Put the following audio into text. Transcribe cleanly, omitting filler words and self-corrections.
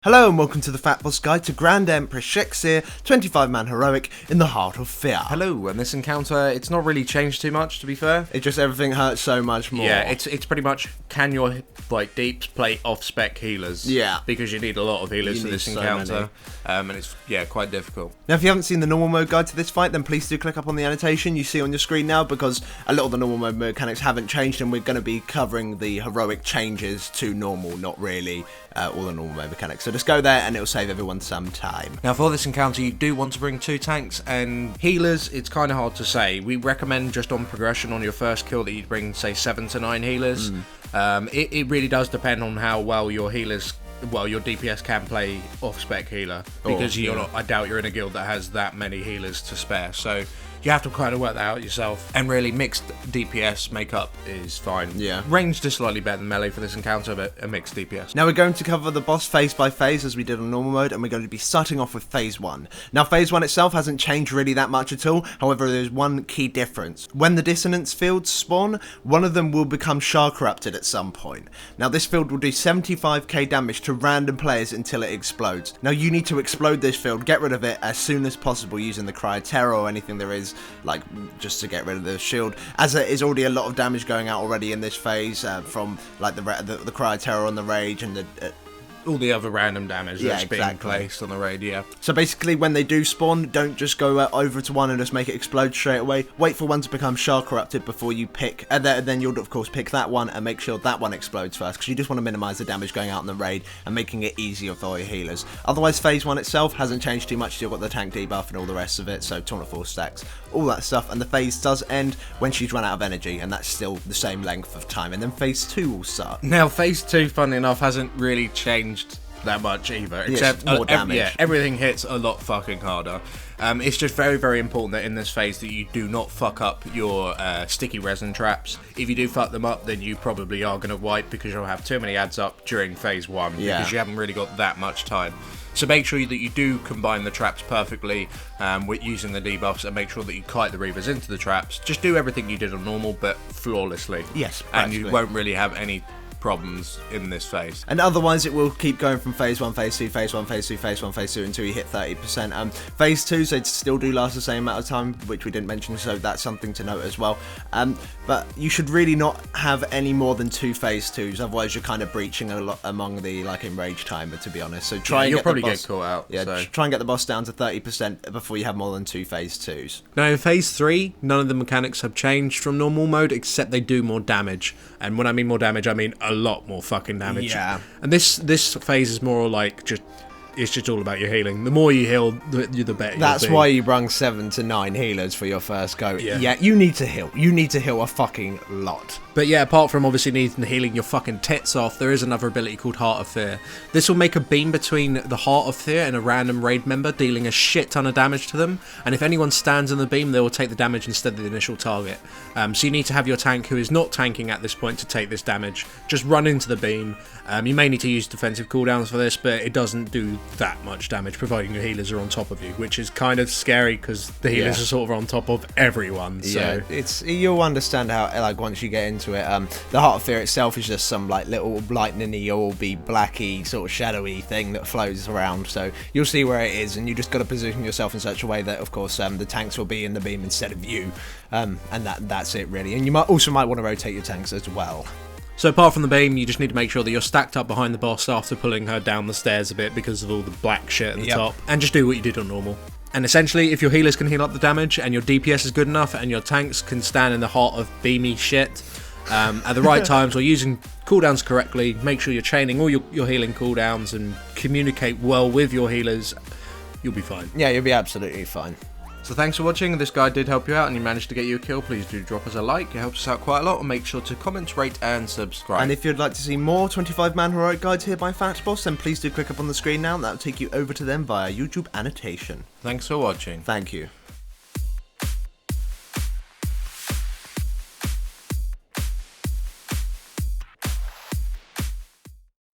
Hello and welcome to the FatBoss Guide to Grand Empress Shek'zeer, 25-man heroic in the heart of fear. Hello, and this encounter, it's not really changed too much, to be fair. It just, everything hurts so much more. Yeah, it's pretty much, can your, deeps play off-spec healers? Yeah. Because you need a lot of healers for this encounter, and it's, quite difficult. Now, if you haven't seen the normal mode guide to this fight, then please do click up on the annotation you see on your screen now, because a lot of the normal mode mechanics haven't changed, and we're going to be covering the heroic changes to normal, not really all the normal mode mechanics. So just go there and it'll save everyone some time. Now for this encounter you do want to bring 2 tanks, and healers, it's kind of hard to say. We recommend just on progression on your first kill that you bring say 7 to 9 healers. It really does depend on how well your healers, your DPS can play off-spec healer, because I doubt you're in a guild that has that many healers to spare, so you have to kind of work that out yourself. And really, mixed DPS makeup is fine. Yeah. Ranged is slightly better than melee for this encounter, but a mixed DPS. Now we're going to cover the boss phase by phase as we did on normal mode, and we're going to be starting off with phase 1. Now phase 1 itself hasn't changed really that much at all, however there's one key difference. When the dissonance fields spawn, one of them will become shard corrupted at some point. Now this field will do 75k damage to random players until it explodes. Now you need to explode this field, get rid of it as soon as possible using the Cry of Terror or anything there is, like just to get rid of the shield, as there is already a lot of damage going out already in this phase from like the Cry of Terror on the Rage and the all the other random damage that's being placed on the raid, So basically when they do spawn, don't just go over to one and just make it explode straight away. Wait for one to become shard corrupted before you pick, and then you'll of course pick that one and make sure that one explodes first, because you just want to minimise the damage going out in the raid and making it easier for your healers. Otherwise phase 1 itself hasn't changed too much, still got the tank debuff and all the rest of it, so taunt force stacks, all that stuff, and the phase does end when she's run out of energy, and that's still the same length of time, and then phase 2 will start. Now phase 2, funnily enough, hasn't really changed that much either, except more damage. Everything hits a lot fucking harder. It's just very, very important that in this phase that you do not fuck up your sticky resin traps. If you do fuck them up, then you probably are going to wipe, because you'll have too many ads up during phase 1, because you haven't really got that much time. So make sure that you do combine the traps perfectly with using the debuffs, and make sure that you kite the Reavers into the traps. Just do everything you did on normal, but flawlessly. Yes, and you won't really have any problems in this phase. And otherwise it will keep going from phase 1, phase 2, phase 1, phase 2, phase 1, phase 2 until you hit 30%. Phase 2, so they still do last the same amount of time, which we didn't mention, so that's something to note as well. But you should really not have any more than 2 phase 2s, otherwise you're kind of breaching a lot among the enrage timer, to be honest. So try and you'll probably get caught out. Yeah, so try and get the boss down to 30% before you have more than 2 phase 2s. Now in phase 3, none of the mechanics have changed from normal mode, except they do more damage. And when I mean more damage, I mean a lot more fucking damage. Yeah. And this phase is more like it's just all about your healing. The more you heal, the better. That's why you brung 7 to 9 healers for your first go. Yeah, you need to heal. You need to heal a fucking lot. But yeah, apart from obviously needing healing your fucking tits off, there is another ability called Heart of Fear. This will make a beam between the Heart of Fear and a random raid member, dealing a shit ton of damage to them. And if anyone stands in the beam, they will take the damage instead of the initial target. So you need to have your tank, who is not tanking at this point, to take this damage. Just run into the beam. You may need to use defensive cooldowns for this, but it doesn't do that much damage, providing your healers are on top of you, which is kind of scary, because the healers are sort of on top of everyone. So you'll understand how, like, once you get into it. The Heart of Fear itself is just some little lightning-y, orbby, blacky, sort of shadowy thing that flows around, so you'll see where it is, and you just got to position yourself in such a way that, of course, the tanks will be in the beam instead of you, and that's it really. And you might want to rotate your tanks as well. So apart from the beam, you just need to make sure that you're stacked up behind the boss after pulling her down the stairs a bit because of all the black shit at the top, and just do what you did on normal. And essentially, if your healers can heal up the damage, and your DPS is good enough, and your tanks can stand in the heart of beamy shit at the right times, or using cooldowns correctly, make sure you're chaining all your healing cooldowns and communicate well with your healers, you'll be fine. Yeah, you'll be absolutely fine. So thanks for watching. If this guide did help you out and you managed to get you a kill, please do drop us a like. It helps us out quite a lot, and make sure to comment, rate and subscribe. And if you'd like to see more 25-man heroic guides here by FatBoss, then please do click up on the screen now, and that'll take you over to them via YouTube annotation. Thanks for watching. Thank you.